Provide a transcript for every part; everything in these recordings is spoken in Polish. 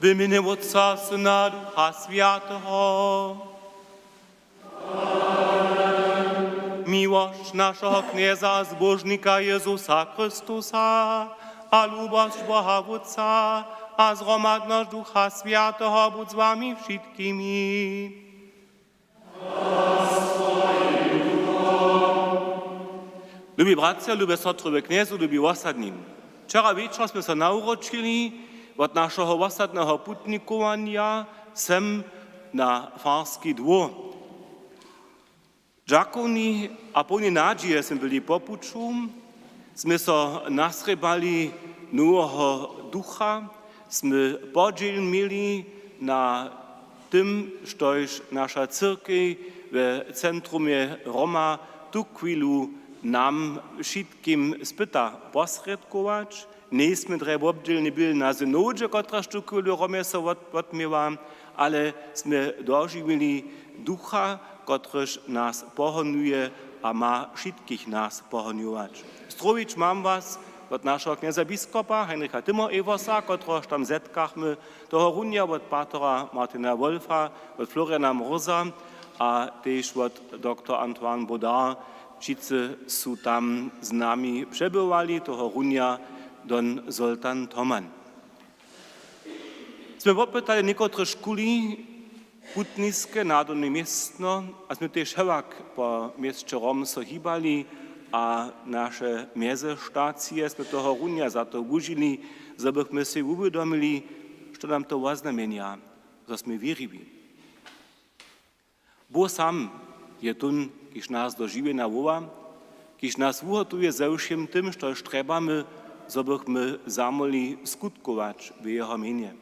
W imieniu Otca, Syna, Ducha Świętego. Miłość naszego Knieza, zbożnika Jezusa Chrystusa, a lubość Boga Otca, a zgromadność Ducha Świętego budź z wami wszystkimi. Lubi bracia, lubi sotry Kniezu, lubi osadni. Wczoraj wieczór jsme się nauczyli od naszego osadnego putnikowania sem na Farski dwór. Dżakoni a plni nadzieje jsme byli popuču, jsme se nasrebali nowego ducha, jsme podziel mieli na tym, štož nasza cyrkev w centrumie Roma tu chwilu nam wszystkim spyta posredkować. Nie jsme treba obdzielni byli na synodze, która sztukuju Romie se odmiewa, ale jsme doživili ducha, któryż nas pohonuje a ma wszystkich nas pohonjować. Zdrowić mam was od naszego knieza biskupa Heinricha Timmer-Eversa, któregoż tam zetkachmy toho runia od patera Martina Wolfa, od Floriana Mroza, a też od dr Antoine Baudard. Wszyscy są tam z nami przebywali, toho runia don Zoltan Toman. Sme popytali niektóre szkóli putniskie, nadolne miestno, a sme też hewak po mieście Rom so hibali, a nasze międzystacje sme toho runia za to użyli, żebyśmy się uwiadomili, co nam to oznamienia, że sme wierili. Bo sam je tun, kiż nas dożywienia woła, kiż nas ugotuje ze všim tym, co trzebamy, żebyśmy zamoli skutkować w Jego imieniu.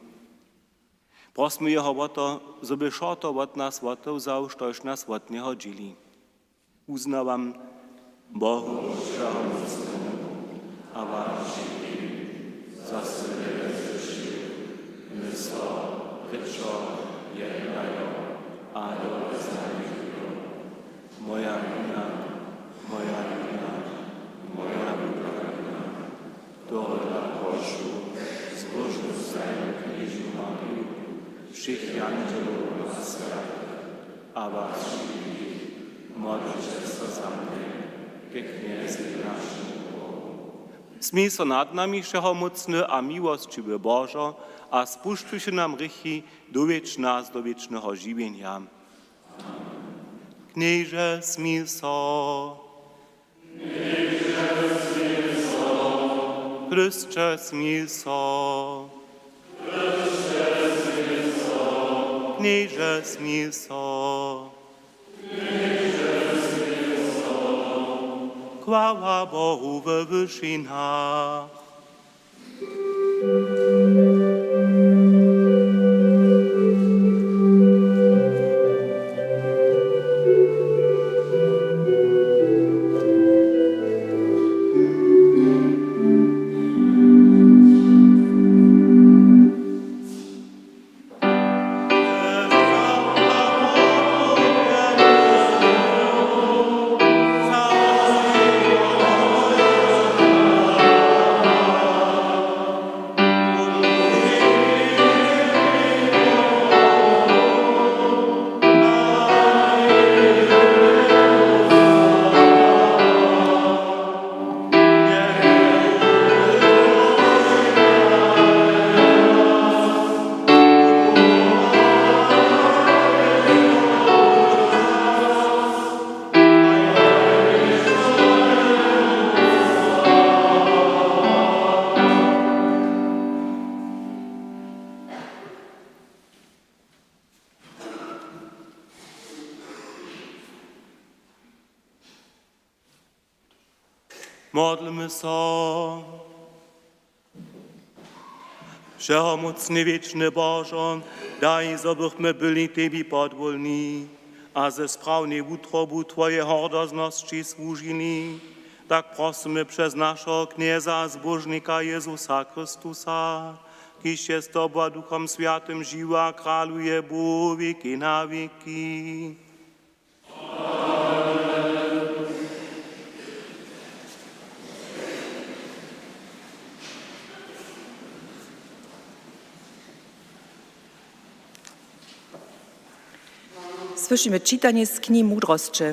Prosimy Jeho o to, żeby šoto od nas odwzał, štož nas od Niego dzieli. Uznawam Bohu Wszechmocnemu, a wam za sobie mysło, ryczo, jednają, a dobre znajdują. Moja wina, moja wina, moja wina, dola Bożu, zbożny stajny knieżu Mariu, všich angelů a světů a vás všichni, modlite se za mě, ke knězi našemu Bohu. Smí se nad nami všechomocný a miłościwy Božo a spušťujte nám rychy do věčného živěnia. Knieže smí se. Kristče smí se. Knieże smil so. Chwała Bogu we wyżynach. Modlmy se. Wszechmocny, wieczny Boże, daj, żebyśmy byli Tobie podwolni, a ze sprawnej utrobu Twojej hordozności służyli. Tak prosimy przez naszego knieza, zbożnika Jezusa Chrystusa, kiż jest Tobą Duchem Świętym żywa, króluje Bóg wieki na wieki. słyszymy czytanie z Knihy Mądrości.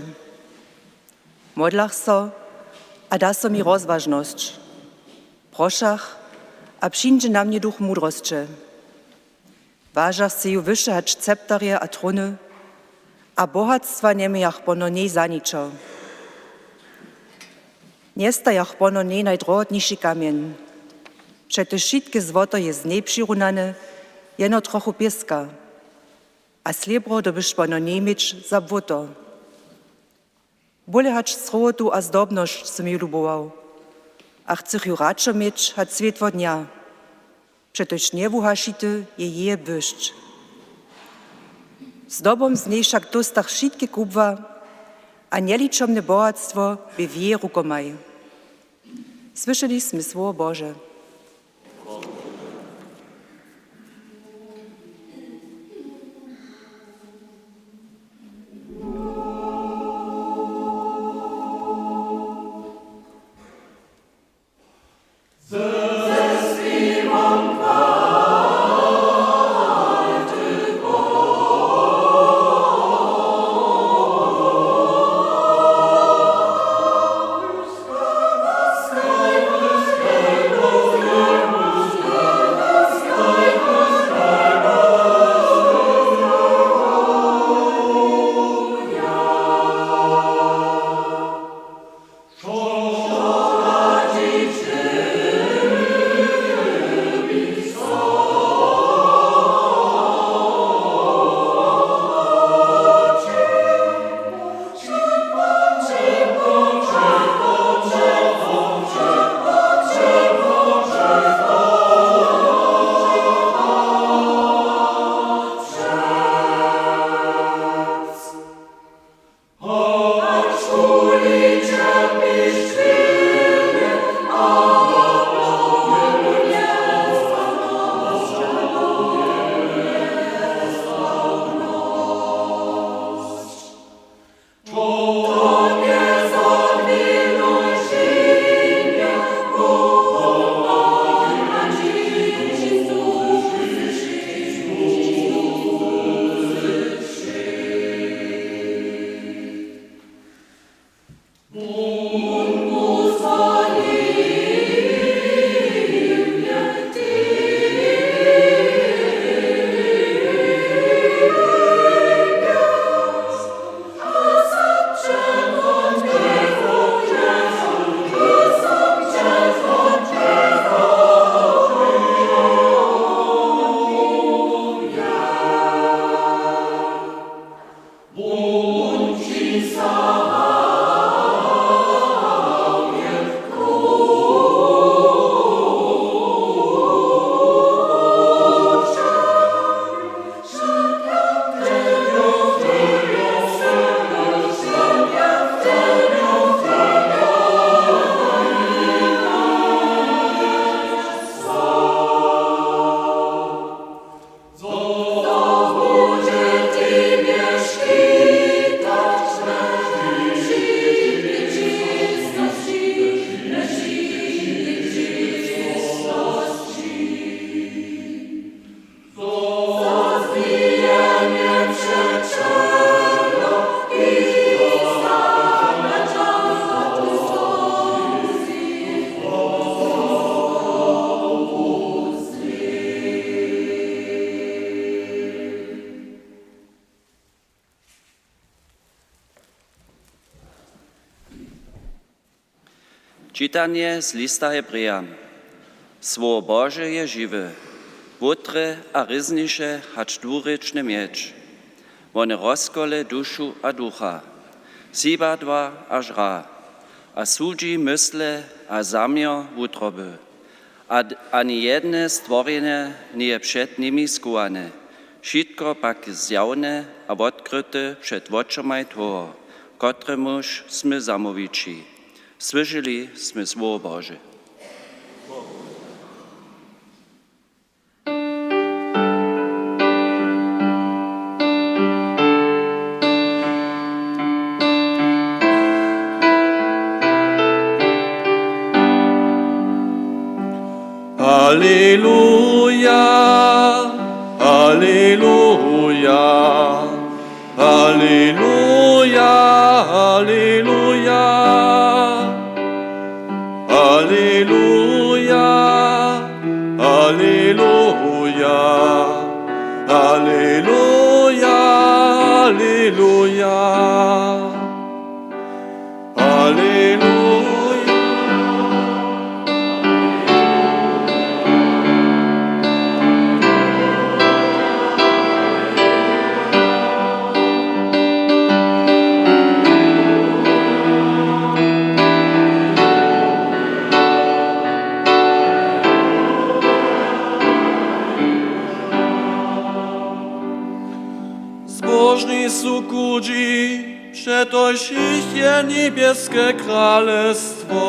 Modlach so, a da so mi rozważność. Proszach, a przyjdzie na mnie duch mądrości. Ważach se ju wyższe hać sceptarie a trony, a bohatstwa nie miach pono nie za niczo. Nie stajach pono nie najdrohotniejszy kamień. Przete wszystkie złoto jest nie przyrunane, jeno trochu pieska, a srebro dobysz pono nie mieć za błoto. Bole hać srotu a zdobność som ju lubował, a chcych ju radšo mieć hać svetło dnia. Przetoż nie wuhasity je wyszcz. Zdobom z niej však dostach wszystkie kubwa, a nieliczomne bohatstwo by wie rukomaj. Słyszeliśmy słowo Boże. Czytanie z lista Hebrejam. Słowo Boże je żywe, łutre a ryzniejsze hać dwuryczny miecz. One rozkole duszu a ducha, sibadła a żra, a sudzi mysle a zamiar wutroby. Ani jedne stworzenie nie je przed nimi skuwane, wszystko pak zjawne a odkryte przed oczami toho, kotremuż sme zamowici. Słyszeli sme słowo Boże. Alleluja, Alleluja, Alleluja, Alleluja, Alleluja, Alleluja, Alleluja, Alleluja, Alleluja. Zbożni su kudzi, przetoż ich je niebieskie królestwo.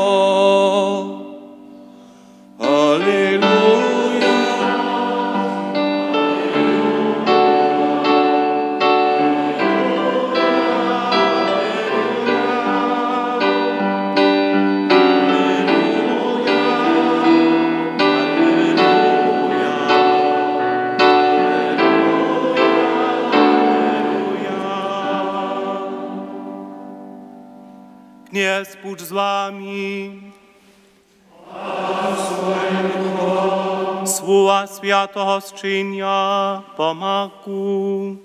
Alleluja. Kniez Bóg z wami. Słowa świętego zczynia pomaku.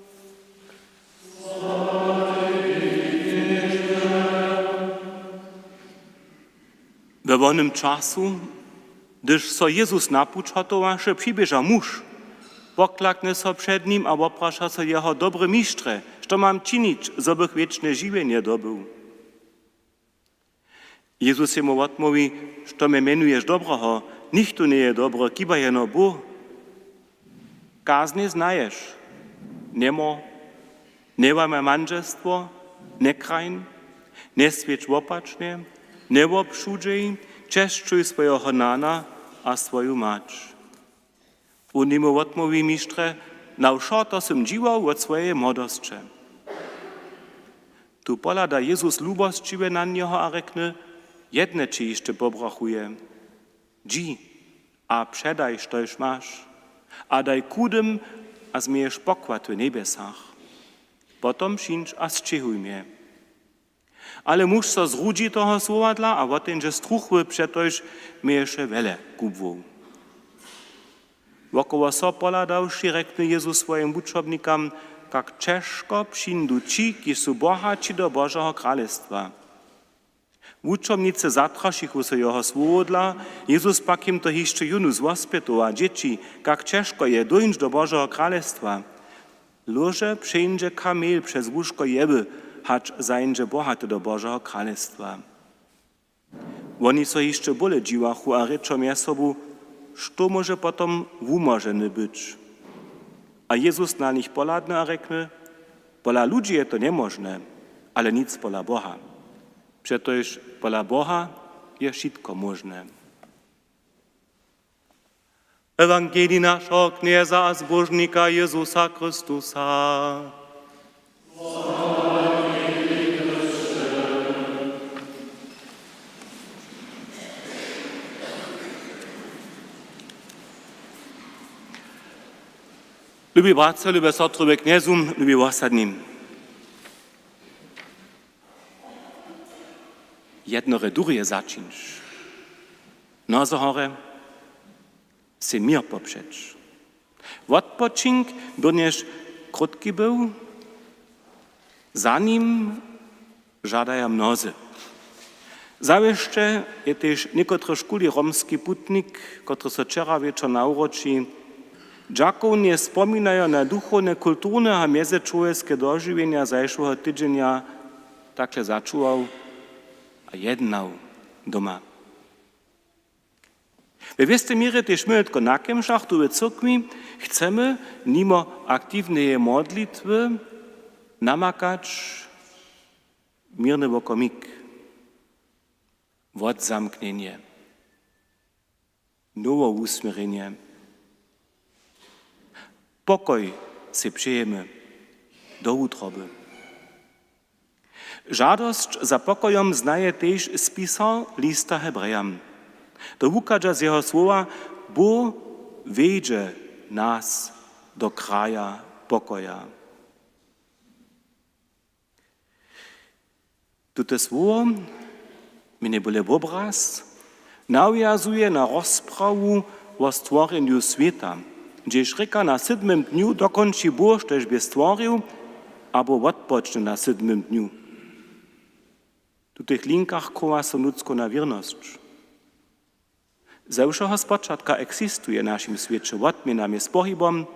We wonym czasu, gdyż so Jezus napučatowaše, przybieża mąż, poklakne so przed nim, a oprasza so jeho dobre mistrze, što mam czynić, zobych wieczne żywienie dobył. Jezus jemu odmówi, što me menuješ dobroho, nichtu nie je dobro, kiba jeno Bóg. Kazny znajesz, nemo, nie łamaj manželstvo, nie krajn, nie swiedź opacznie, nie obszudzej, czeszczuj swojego nana a swoju mać. On jemu odmówi mistrze, na to som dziwał od swojej młodostcze. Tu polada Jezus lubostčiwe na niego a rekne, jedne ci jeszcze pobrachuje. Dzi, a przedaj, štož masz, a daj kudym, a zmiejesz pokład w niebiesach. Potom przyńcz, a zczyhuj mnie. Ale muž so zrudzi toho słowadla, a o tenže struchły przetož mieješe wele kubwu. Wokoło so poladawši rekne Jezus swoim uczobnikam, jak ciężko przyjdą ci, ki su bohaci do Bożego Królestwa. Uczomnice zatraszyły się jeho słowodla, Jezus pak im to jeszcze junu zwospytał, a dzieci, jak ciężko je dojść do Bożego Królestwa. Loże przejdzie kamel przez łóżko jeby, hacz zajdzie bohaty do Bożego Królestwa. Oni so jeszcze bole dziwachu, a ryczą je sobu, što może potom wumożeny być. A Jezus na nich poladne a rekne, pola ludzi je to niemożne, ale nic pola Boha. Przetoż pola Boha je wszystko możne. Ewangelii naszego knieza a zbożnika Jezusa Chrystusa. Lubi bratce, lubi sestry, lubi kniezum, lubi osadnim. Jedno redurje zaczynsz. No zohore, se mir poprzecz. Odpoczynk będziesz krótki był, za nim żadają mnozy. Zaweszcze je też niekotry szkuli romski putnik, który so wczoraj wieczór nauroczy, dżakow nie wspominają na duchowne, kulturne a międzyczłowieckie dożywienia zajszłego tydzienia, także zaczuwał, a jednał doma. We wieste mierze też my tylko na kemszach, tu w cyrkwi, chcemy mimo aktywnej modlitwy namakać mirny wokomik, odzamknienie, nowe usmierenie. Pokoj si přejeme do utroby. Žádost za pokojom znaje tež spisal lista Hebrejam. To ukaże z jeho słowa, bo wiedzie nas do kraja pokoja. Tute słowo, mi nie byle obraz, nawiązuje na rozprawu o stworzeniu świata, gdzież rzeka na 7 dniu dokończy Bóg, też by stworzył, albo odpocznie na 7 dniu. Tu tych linkach koła so ludzko na wierność. Zawsze spoczętka eksistuje w naszym świecie, odmienam jest pohybom,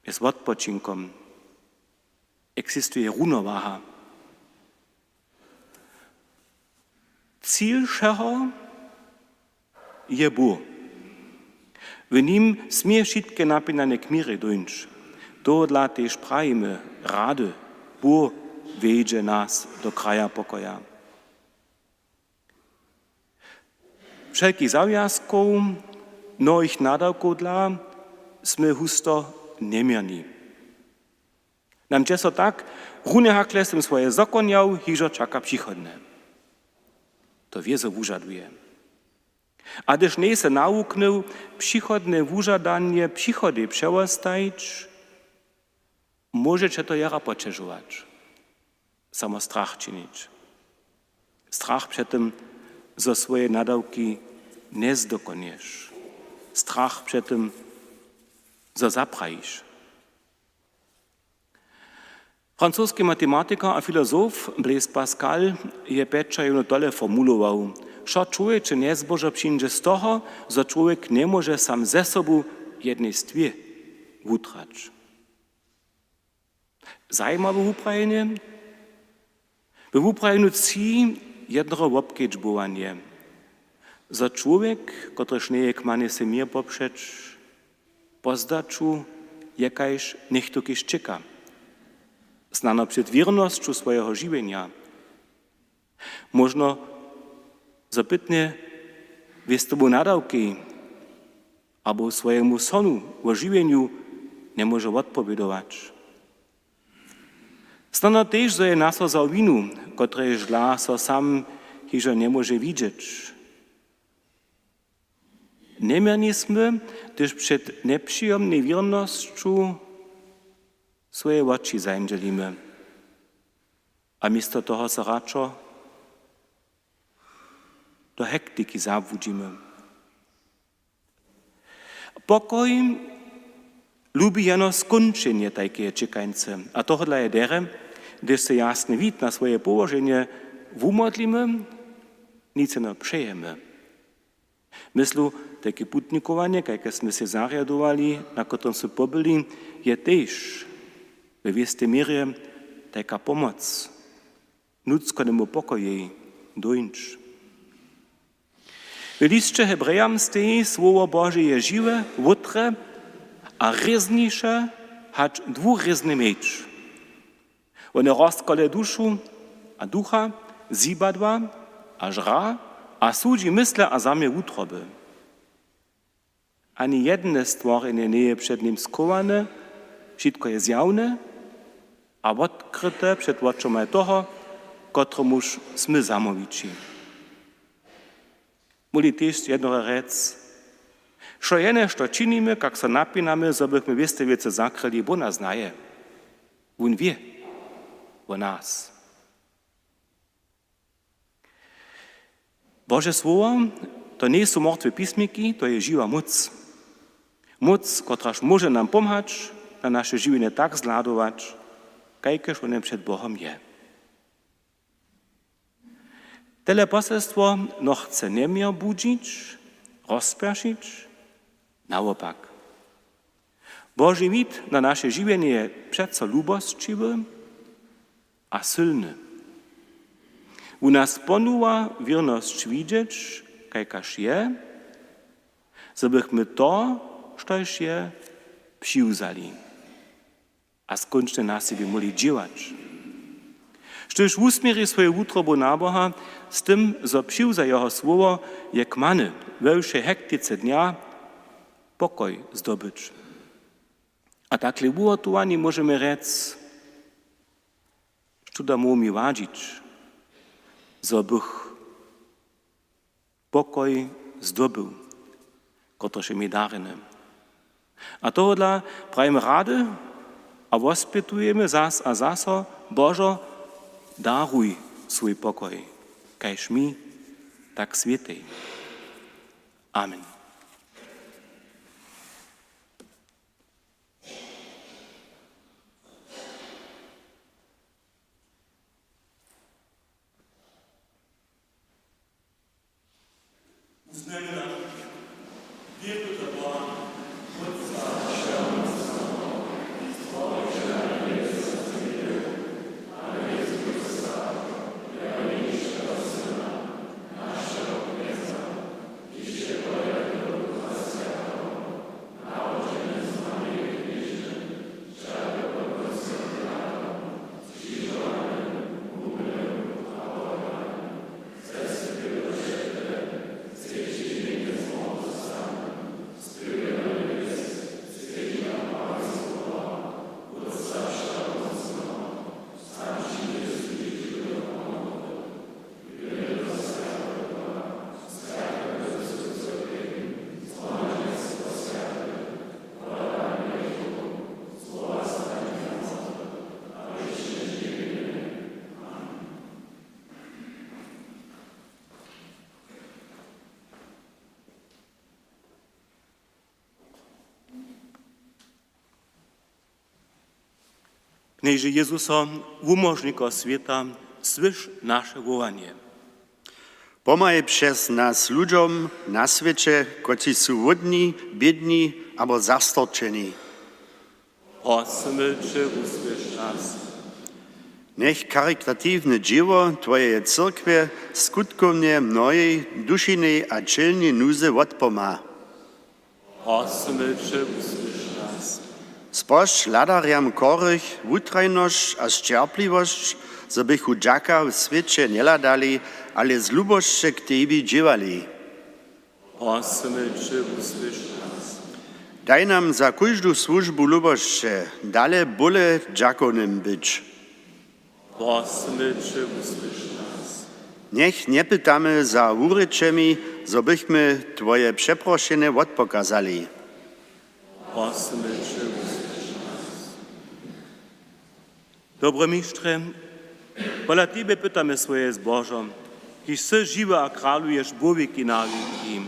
jest odpoczynkom. Eksistuje równowaga. Cíl všeho je Bóg. W nim smie wszystkie napinane kmiry dojść. To dla też prajmy rady. Bóg wiedzie nas do kraja pokoja. Wszelkich zawiązków, nowych nadawków dla sme husto nemierni. Nam czesto tak, runie hakle sem swoje zakoniał, hiżo czeka przychodne. To wiezo wużaduje. A gdyż nie se nauknął przychodne wużadanie przychody przełostajć, możecie to jara poczeżować. Samo strach czynić. Strach przed tym, że swoje nadawki nie zdokoniesz. Strach przed tym, że zaprajisz. Francuski matematyker a filozof Blaise Pascal je pečaju dole formulował, że człowiek nie zboże przyjdzie z toho, że człowiek nie może sam ze sobą jednej utrać. Zajímawe uprajenie? W uprajeniu ci jednego obkedźbowanie. Że człowiek, któryż nie jak manie se mir poprzeć, pozdaczu jakaś niech to kiedyś czeka. Znano przed wiernością swojego żywienia. Można zapytnie wiesz tobą nadawki, albo swojemu sonu o żywieniu nie może odpowiadać. Znano też, że je naso za winu, które żla so sam hiżo nie może widzieć. Nemiernismy, gdyż przed nieprzyjemną wiernością swoje oczy zajmdzielimy. A místo toho se radšo do hektyki zabudzimy. Pokoj lubi jeno skończenie takiej czekańce. A tohle je dere, gdyż se jasny wid na swoje położenie umodlimy, nic nie przejemy. Myslu, takie putnikowanie, jakie sme się zariadowali, na którym se pobyli, je też w wiestej mierze taka pomoc ludzkonemu pokoju dojść. W liście Hebrejam stoi słowo Boże je żywe, łutre, a ryzniejsze, hać dwuryzny miecz. One rozkole duszu a ducha, zibadła a żra, a sudzi mysle a zamie utroby. Ani jedne stworzenie nie je przed nim skowane, wszystko je zjawne, a odkryte przed oczami toho, któremuż sme zamowici. Muli też jedno rec, što jene, što činimy, jak se napinamy, żebyśmy wieste wiece zakryli, bo nas znaje. On wie o nas. Boże słowo to nie są martwe pismiki, to je żywa moc. Moc, któraż może nam pomagać, na nasze żywienie tak zladować, kajkeż one przed Bogom je. Tele poselstwo no chce nie mehr budzić, rozpraszyć, naopak. Boży wid na nasze żywienie je przeco lubostczywy, a silny. U nas ponuwa wierność widzieć, kajkaż je, żebyśmy to, štož je, přiwzali. A skończnie na siebie mogli działać. Štož usmierzy swoje utrobo na Boha z tym, że přiwza jeho słowo, jak many we všej hektyce dnia pokoj zdobyć. A takle ugotovani możemy rec, što da mu mi wadzić, żebych pokoj zdobył, kotrež je mi darene. A tohodla prajmy rady a wospytujemy zas a zaso, Bożo, daruj swój pokoj, kajż mi, tak świętej. Amen. Knieże Jezuso, umożniko świata, słysz nasze wołanie. Pomaj przez nas ludziom na świecie, którzy są łudni, biedni albo zastorczeni. Prosimy Cię, usłysz nas. Niech charytatywne dzieło Twojej cyrkwie skutkovnie mnojej dušinej a čelnej nuze odpoma. Prosimy Cię, usłysz nas. Spošť ladariam chorych wutrajnosť a šťarpliwość, zo by chudžaka v svete neladali, ale z ľubosće k Tebi dževali. Prosimy Cię, usłysz nas. Daj nam za každú službu ľubosće, dale bole džakonym być. Prosimy Cię, usłysz nas. Niech nie pytamy za urečemi, zo bychmy Twoje przeproszenie odpokazali. Prosimy Cię, usłysz nas. Dobre mistrze, pola Ciebie pytamy swoje zbożo, kiż Ty żywy a kralujesz błowieki na wieki.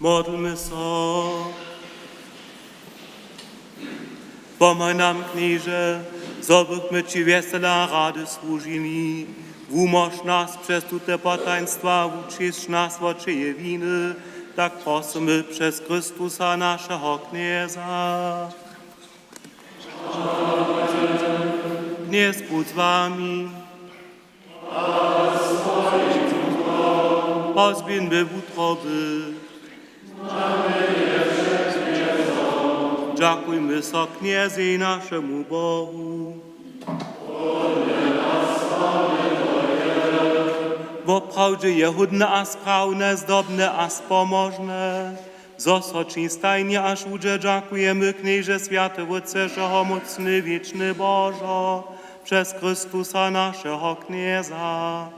Módlmy się. Pomóż nam, knieże, żebyśmy Ci wesela rady służyli. Umoż nas przez te potaństwa, uczysz nas w oczyje winy, tak prosimy przez Chrystusa naszego Knieza. Kniez bądź z wami. Pozbien by wutroby. Dziękujmy so Kniezy naszemu Bogu. Woprawdzie je hudne a sprawne, zdobne a spomożne. Zosoczyn stajnie aż udzie dziękujemy Knieże Święty Wyceszego mocny wieczny Bożo, przez Chrystusa naszego Knieza.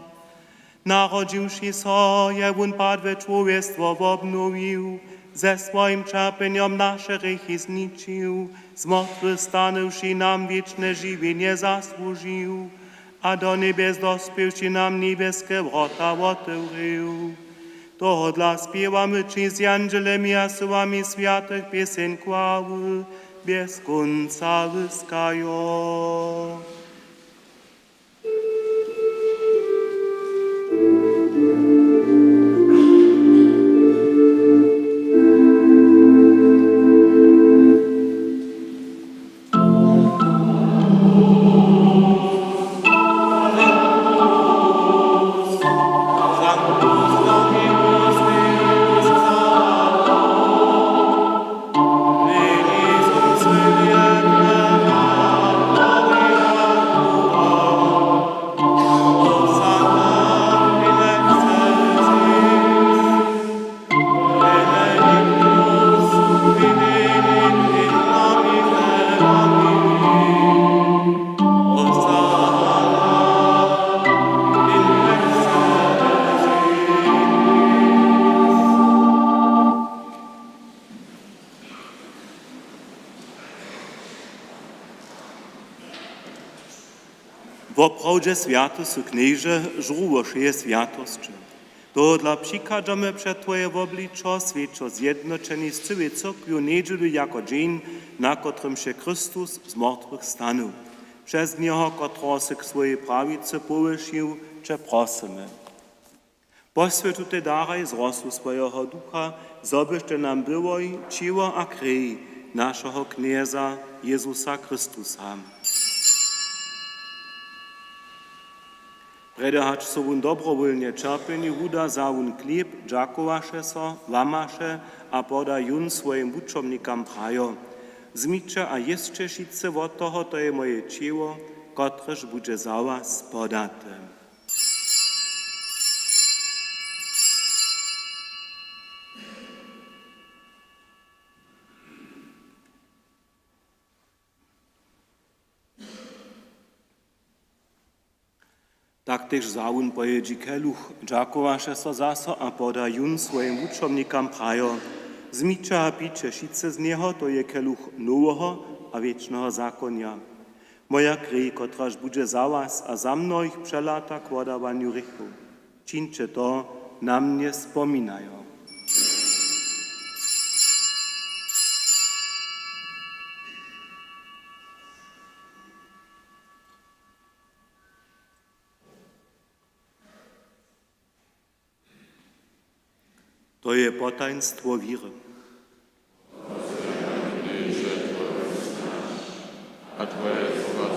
Narodziwszy so, jewun padłe człowiectwo obnowił, ze swoim cierpieniem nasze grzechy zniczył, zmartwychwstanąwszy nam wieczne żywienie zasłużył, a do niebies dospiewszy nam niebieskie wrota otworzył. To dla śpiewamy czy z angelemi a słowami świętych piosen chwały, bez końca wyskają. Woprawdzie święty su Knieże żrułosze świętości. To dla przykazamy przed Twoje obliczo świeczo zjednoczeni z całej cyrkwią niedzielu jako dzień, na którym się Chrystus z martwych stanął. Przez Niego, którego się k swojej prawicy powyższył, Cię prosimy. Poświęć te dary z rosu swojego ducha, zobyście nam było ciło a krew naszego Knieza Jezusa Chrystusa. Predahać sobun dobrowolnie cierpienie huda za un klip, dżakowaše so, wamaše a poda jun swoim wuczomnikam prajo. Zmicze a jeszcze šice od toho, to je moje ciło, kotreż bude za was podate. Tak też zaun pojedzi keluch, dżakowaše so zaso a poda jun swoim wuczomnikam prajo. Zmiče a piče šice z niego, to je keluch nowego a wiecznego zakonia. Moja krew, kotraż bude za was a za mnoich przelata k wodawaniu rychu. Čińcie to, na mnie spominają. To je potajnstwo wiry. A Twoje słowa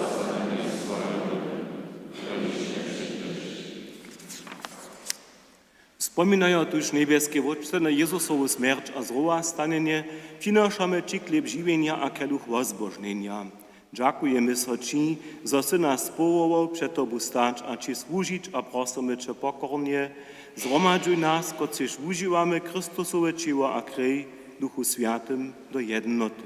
Wspominają tuż niebieskie wodce na Jezusową śmierć a zrołastanienie, przynoszamy Ci chleb żywienia a keluch wozbożnienia. Dziękujemy so Ci, że si nas spowował przed Tobu stać a Ci służyć a prosimy Cię pokornie, zgromadzuj nas, kociż używamy Chrystusowe ciło a krew Duchu Świętym do jednoty.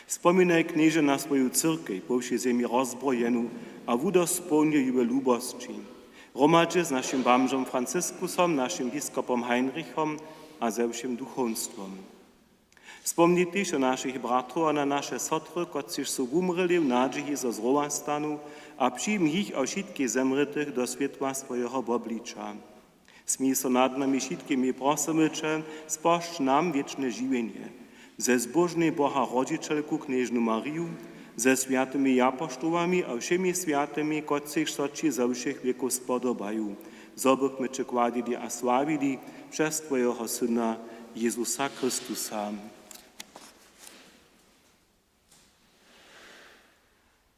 Wspominaj Knieże na swoją cyrkę, po wsi ziemi rozbrojeną, a wudospełnię jej lubości. Gromadźcie z naszym bamżem Francyskusem, naszym biskupom Heinrichom a ze všim duchowstwem. Wspomnij też o naszych bratrów a na nasze sotry, kociż są umreli w nadziei ze zrowastanu, a przyjm ich a wszystkich zemrytych do światła swojego oblicza. Smij so nad nami všetkými prosimy Cię, spošť nam wieczne żywienie. Ze zbożnej Boha Rodzicielku Knieżnu Mariu, ze świętymi apostołami a všemi świętymi, kociż so Ci ze všech wieków spodobają, zobychmy Cię kładili a sławili przez Twojego Syna Jezusa Chrystusa.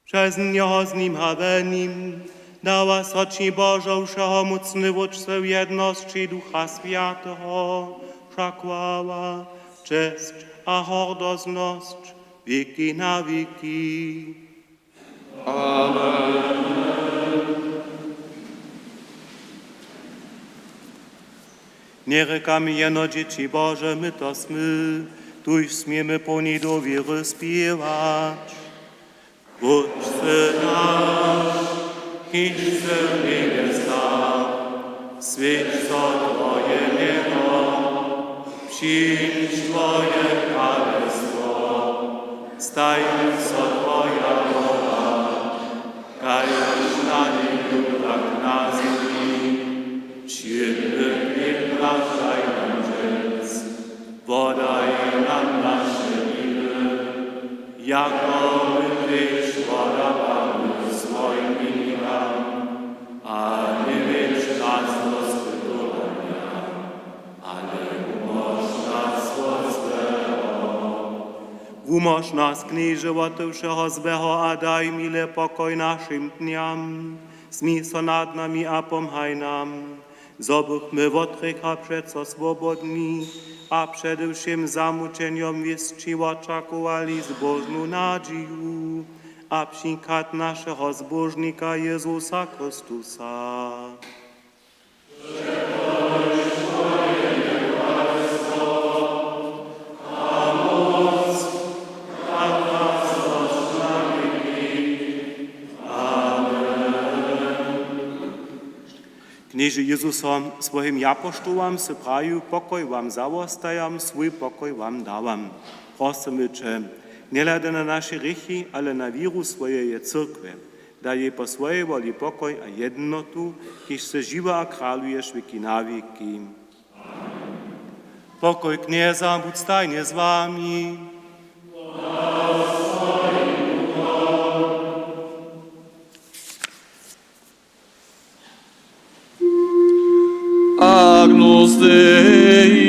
Przez Niego z Nim habenim dała soci Bożą wszechomocny wódce jedności Ducha Świętego, wszakłała, cześć a hordozność wieki na wieki. Nie rekamy jeno dzieci Boże, my to smy, tuż smiemy po niej do wiery śpiewać. Ojcze nasz, idź w niebiesach, świeć co Twoje niebo, przyjdź Twoje królestwo, staj co Twoja wola, kajż na niebie tak na ziemi, ciebie daj nam rzec, podaj nam nasze winy, jako my też podawamy swoim winnikom, a nie wiedz nas do spytowania, ale umoż nas od złego. Umoż nas, knieże, od wszeho złego, a daj mile pokoj naszym dniom, smij so nad nami a pomhaj nam, zobychmy wotrycha przeco swobodni, a przede wszystkim zamuczeniom wieszci oczekowali zbożną nadzieję, a przykład naszego zbożnika Jezusa Chrystusa. Knieże Jezusom, swoim apostołom se praju, pokoj wam zawostajam, swój pokoj wam dałam. Prosimy Cię, nie lada na nasze rychy, ale na wiru swojej cyrkwy. Daj jej po swojej woli pokoj a jednotu, kiż se żywa a kralujesz wieki na wieki. Pokoj knieza, budź stajnie z wami. Agnus Dei.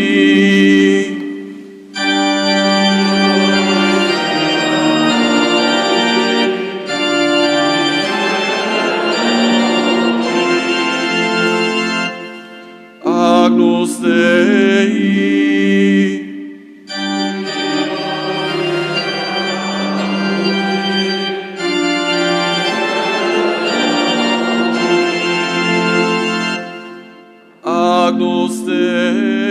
Agnus Dei. Agnus Dei.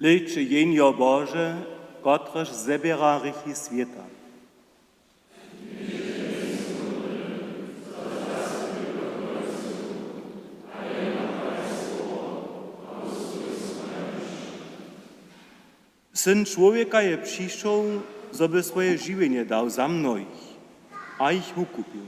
Liczy jenio Boże, kotreż zebiera rychy świata. Syn człowieka je przyszł, żeby swoje żywienie dał za mnoich, a ich wykupił.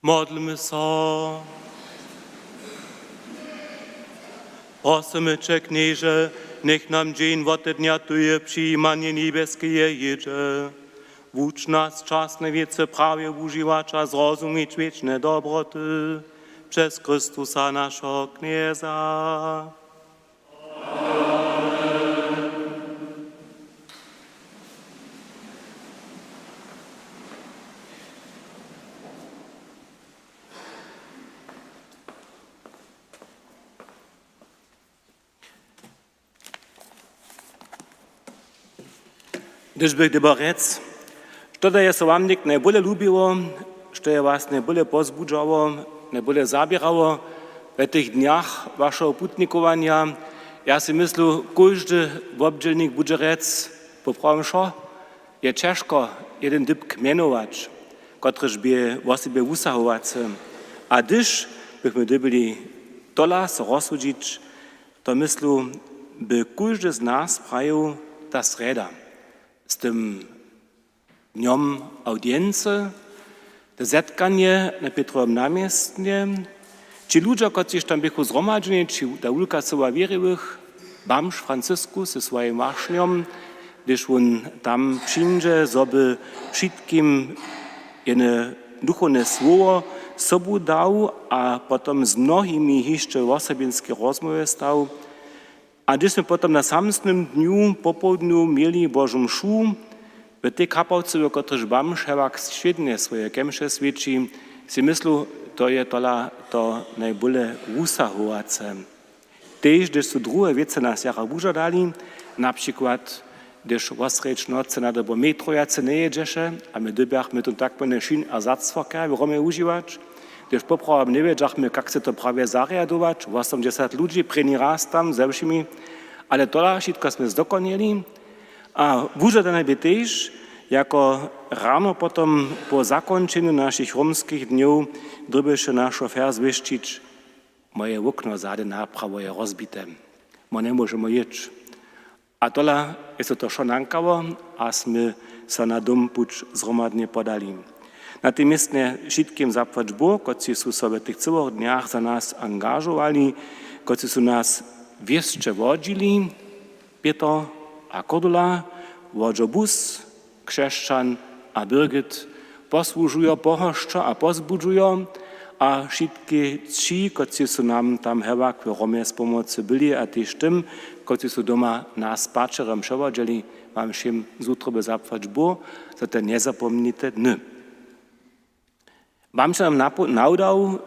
Modlmy so. Prosimy Cię, Knieże, niech nam dzień wote dnia Tuje przyjmanie niebieskie jedzie. Wódź nas czasne wiece prawie używacza zrozumieć wieczne dobroty przez Chrystusa naszego Knieza. Gdyż bych dyborec, što da je so vam nek najbolje lubiło, što je vas najbolje pozbudžało, najbolje zabierało w tych dniach waszego putnikowania, ja si myslu, każdy wobdźelnik budżerec, poprawim šo, je ciężko jeden dyb kmienować, kotryż by o sobie usahować. A gdyż byśmy dybili tola so rozsudzić, to myslu, by każdy z nas prawił ta sreda. Z tym dniom audience, to zetkanie na Pietrowym namiestnie, ci ludzie, którzy tam byli zgromadzeni, ci ta ulka słowa wierywych, Bamż Francyskus ze swoim maszniom, gdyż on tam przyjdzie, żeby wszystkim jedne duchowne słowo sobu dał, a potem z mnohimi jeszcze osobinske rozmowy stał. A gdyśmy potem na samym dniu po południu mieli Bożą mszę, w tej kapałce, w której Bamż hewak świetnie swoje kemsze świeci, si myslu, to je to najbolje usahovace. Tež, gdyż są drugie wiece nas jara użadali, na przykład, gdyż osrecz nocy na dobo metrojace nie jedziesz, a my dybjachmy tu tak pewne szyn ersatzverkehr, w Romie używać, gdyż poprawam nie wiedziachmy, jak się to prawie zariadować, 80 ludzi, preni raz tam, ze všimi, ale to wszystko jsme zdokonili. A użadane by tež, jako rano potom po zakończeniu naszych romskich dniów, drbyše nasz szofer zwieszczyć, moje okno zade naprawo je rozbite. My nie możemy jeść. A tola jest to szonankawo, a jsme se na dom puč zromadnie podali. Na tym miestnie wszystkim zapłać Bóg, którzy są sobie w tych całych dniach za nas angażowali, którzy są nas wieszcze wodzili, Pietro a Kodula, Wodzobus, Krzeszczan a Birgit, posłużują pohoszczo a pozbudzują, a wszystkie ci, którzy są nam tam hewak w Romie z pomocy byli, a też tym, którzy są doma nas paczerem przewodzili, wam všim zutroby zapłać Bóg, za te niezapomnite dny. Wam się nam naudał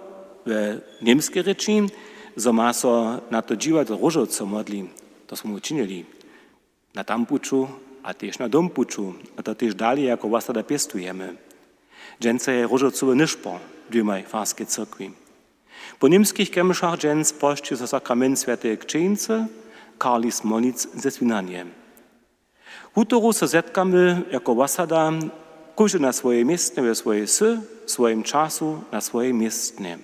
w niemskiej rzeczy, że ma so na to dziwać różoco modli. To smo učinili na tampuču, a też na dompuču, a to też dalej jako wasada pestujemy. Dżęce je różocowe niszpo, dwymaj farskiej cyrkwi. Po niemskich kemszach dżęc poszczy za sakrament Świętej Księżycy, Karlis Molic ze Swinaniem. Hutoru se zetkamy jako wasada, każdy na swoje miejsce, we swojej sy, swoim czasu, na swoje miejsce.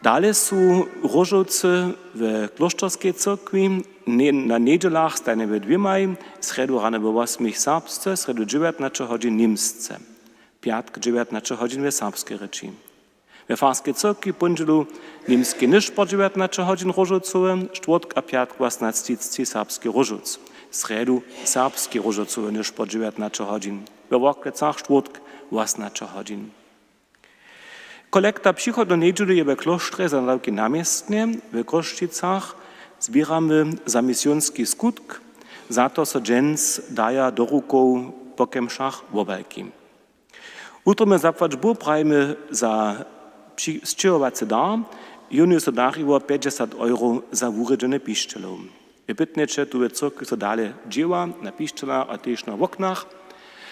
Dalej są różowcy w klosztorskiej cyrkwi, na niedzielach stajemy we dwymaj, sredu rano we 8 serbsce, sredu 19 godzin niemsce, piatk 19 godzin we serbskiej rzeczy. We farskiej cyrkwi pondzielu niemskie niż po 19 godzin różowcowe, czwartek a piatk 18 serbski różoc, sredu serbski różowcowe niż po 19 godzin, we Woklecach czwartek 18 godzin. Kolekta przychodno niedzielu je we klosztrze za nauki namiestnie, w Koszczycach zbieramy za misjonski skutk, za to so dżęc daja do rukou po kemszach wobelki. Utrome zapłać Bóg prajmy za zczyłowacy dar, junior so dariło 50 € za urydzone piszczelą. W bytnecze tu w cyrkwi so dalej dzieła na piszczelach, a też na oknach.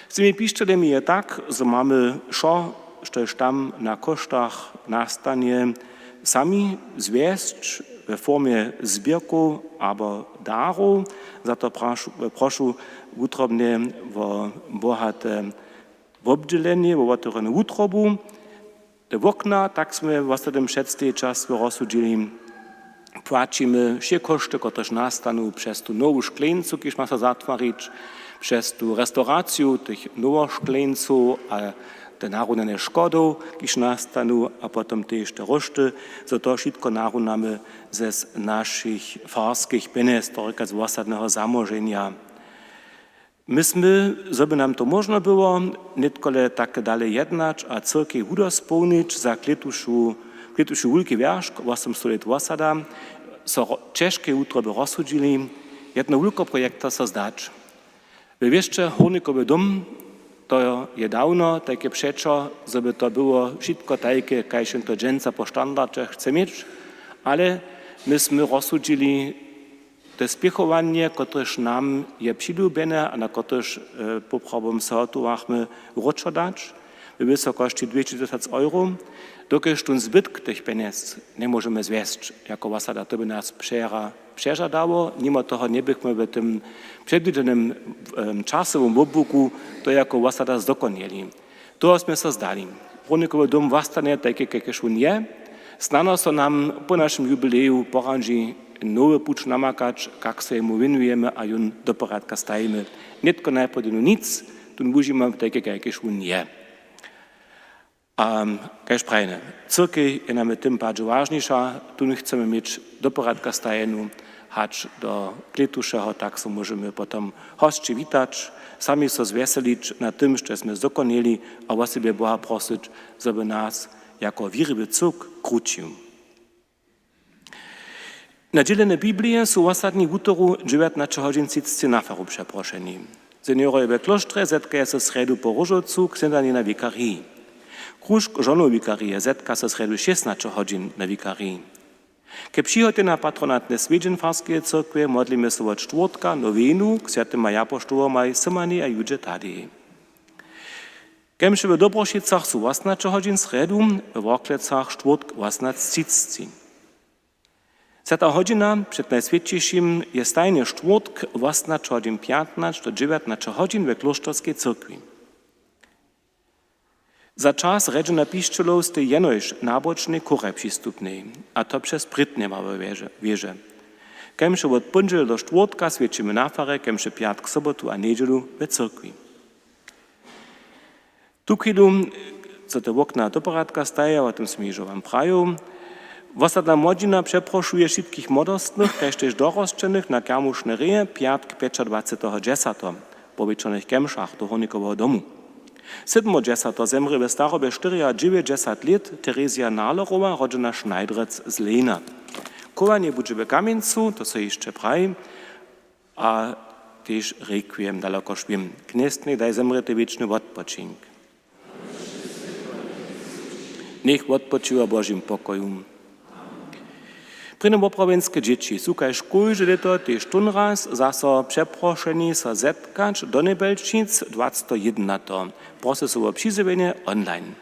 Z tymi piszczelami je tak, że mamy šo, što tam na kosztach nastanie sami zwieść w formie zbierku albo daru. Za to proszę utrobnie o bohate obdzielenie, o otworzoną utrobu. Te okna, tak sme w ostatnim przedstwie czasu rozsudzili, płacimy wszystkie koszty, które nastaną przez tu nową szkleńcu, kiedy ma się zatworzyć, przez tu restaurację tych nowych szkleńców, a te narunane škodov, kiž nastanu, a potom tež te rošty, za to všetko naruname ze našich farských peněz, torka z osadného zamoženia. My sme, żeby nam to można było, nitkole tak dalej jednać, a cyrkej hudo spełnić za kletušu wulki wierszk, 800 let osada, so ciężkie utroby rozsudzili, jedno wulko projekta so zdać. Wy wieszcie, Hornikowy dom, to je dawno, takie przeczo, żeby to było wszystko takie, kajż to dżęca po standardzie chce mieć, ale myśmy rozsudzili to spiechowanie, któreż nam je przylubene, a na któreż poprawom sortuachmy roczo dać, w wysokości 200 euro, dokiż ten zbytk tych pieniędzy nie możemy zwieść, jako wasada to by nas przeżadało, mimo toho nie byśmy w tym przedwidzianym czasowym obłuku to jako wasada zdokonali. To jsme se zdali. Hornikowy dom wastanie takie, jakież on je, znano so nam po naszym jubileju poranži nowy pucz namakać, jak se mu winujemy, a jun do poradka stajemy. Nitko najpodinu nic, tu musimy takie, jakież on je. Kaj sprajne, cyrkej je nam tym bardziej ważniejsza, tu nie chcemy mieć do poradka stajenu, hacz do kletuszego, tak so możemy potem hostczy witać, sami so zweselić na tym, że jsme zdokonili, a o sobie Boha prosić, żeby nas jako wiryby cyrk krucił. Na dzielenie Biblii są w ostatnich utoru 19 godzin ciccy nafaru przeproszeni. Seniorowie w klosztrze zetkają się sredu po różocu, ksędanie na wikarii. Kruszk żonu wikarii zetka się sredu 16 godzin na wikarii. Ke przychodzie na patronatne Swiedźenfarskie cyrkwie modlimy się od czwartka nowenu k świętym apostołom Symanie a Judzie Tadei. Kemże w Dobrošicach są 18 godzin sredu, w Worklecach czwartk 18:30. Zeta godzina przed najswiętszym jest tajny czwartk 18:15 do 19 godzin w klosztorskiej cyrkwi. Za czas redzena piszczelov ste jenož nabočnej kore přistupnej, a to przez prytne małe wieże. Kemže od ponedžel do štvrtka svědčíme na fare, kemže piatk, sobotu a nedělu ve cyrkvi. Tu chvíľu, co te okna do poradka staje, o tym smížo vám praju, ostatná modina přeprošuje všetkých modostných, kaž tež dorosčených na kermušné reje, piatk 25.10. po večerných kemšach do Hornikového domu. 7.10. zemře ve starobě 94 let Terezia Nalerová, rodzena Schneiderec z Lena. Kowanie bude w Kamieńcu, to se jeszcze praj, a też requiem daleko szwim. Knestny daj zemrete wieczny odpoczynk. Niech odpoczywa Bożym pokoju. Pryne poprawenskie dzieci, sukaj szkółże leto też tunraz, zaso przeproszeni so zetkać do Nebelczyc 21. Proszę sobie o przyzywienie online.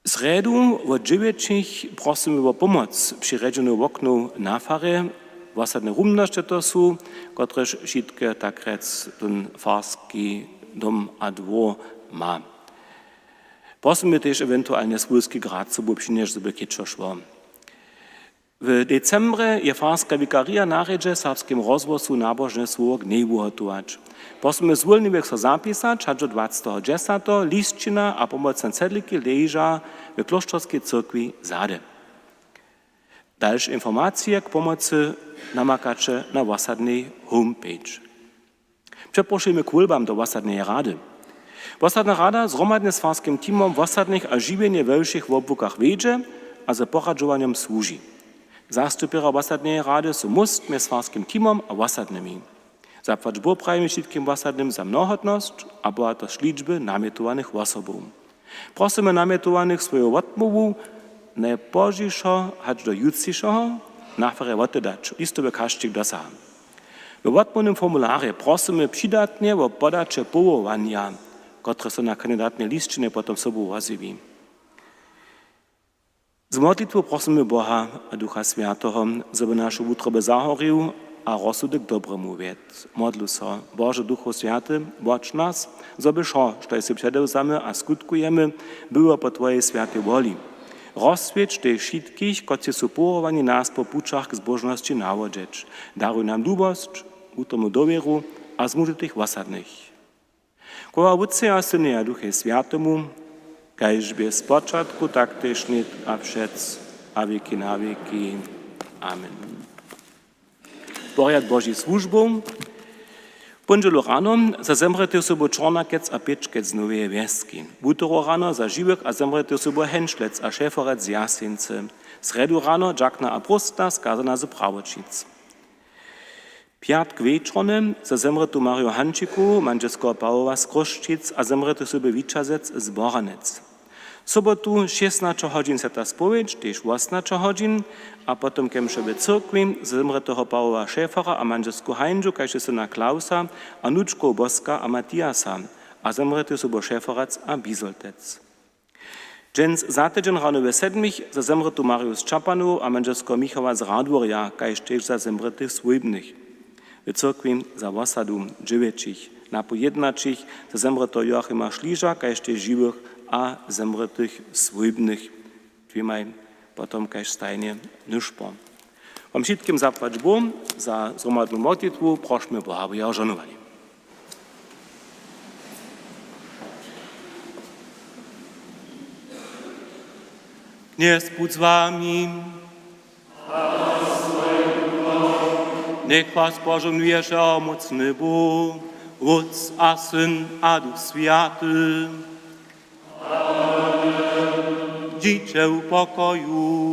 Sredu od 9 prosimy o pomoc przy redzeniu oknu na fare, osadne rumnoście to są, któreż wszystkie tak rec ten farski dom a dwór ma. Prosimy też ewentualnie swójski grad, co by przynieść, żeby kieczo szło. W decembrze je farska wikaria naredže serbskim rozwozu nabożeństwo gniewu hotować. Prosimy zwolniwych so zapisać, aż do 20.10. listina a pomocne cedliki leża w klosztorskiej cyrkwi Zade. Dalsze informacje k pomocy namakacze na osadnej homepage. Przeprosimy kulbam do osadnej rady. Osadna rada zgromadnie z farskim teamom osadnych a żywienie wełszych w obwukach wiedzie, a za poradzowaniem służy. Zastupira osadnej rady są most z farskim teamom a osadnymi. Zapłać boprajmy wszystkim osadnym za mnohotność, a była to liczby namietowanych osobów. Prosimy namietowanych swoją odmowę najpożejszego, aż do jutrzejszego, nafarę oddać. Listowy każdy dosaha. W odmownym formularze prosimy przydatnie o podacze powołania, które są na kandydatnej liście potem sobą wazywi. Z modlitwą prosimy Boha a Ducha Świętego, żeby nasze utroby zahorił, a rozsudek dobremu wied. Modlu so, Boże Duchu Święty, bądź nas, żeby šo, što je si przedewzamy a skutkujemy, było po Twojej świętej woli. Rozswieć tych wszystkich, którzy są pochowani nas po puczach k zbożności nawodzieć. Daruj nam lubość, utremu dowieru a zmuży tych osadnych. Koła Otca a Syna a Duchu Świętemu, kajż by z początku, tak też nyt a przec, a wieki na wieki. Amen. Poriad Boží službou. Pondělo rano za zemřete sobo čornakec a pečkec Noveje Věsky. Butoro rano za živek a zemřete sobo henšlec a šéforec z Jasince. Sredu rano džakna a prosta skazana z Pravočic. Piatk večrone za zemřete Mario Hančiku, manželského Pavova z Kroščic a zemřete sobo Vičazec z Boranec. Sobotu 16 hodin se ta spowiedź, też 18 hodin, a potom kemše v cyrkvi zemretého Pavova Šéfara a manželskou Heinžu, kajže syna Klausa, a nučkou Boska a Matiasa, a zemrete sobo Šéfarac a Bisoltec. Dżens zatydźen rano we 7 za zemretu Marius Čapanu a manželského Michała z Radworja, kajž też za zemretych Swójbnych. W cyrkvi za osadu 9, na pojednačich za zemreto Joachima Šlíža, kajž też żywych a zemretych Swójbnych. Dwiemaj potom kaž stajnie nušpo. Vám všetkým zaplať Boh za zhromadnú modlitvu, prosme Boha, aby jeho žonovali. Dnes buď s vámi. Nech vás požehnuje všemocný Bůh, Otec a Syn a Duch Světý. Žijte v pokoju.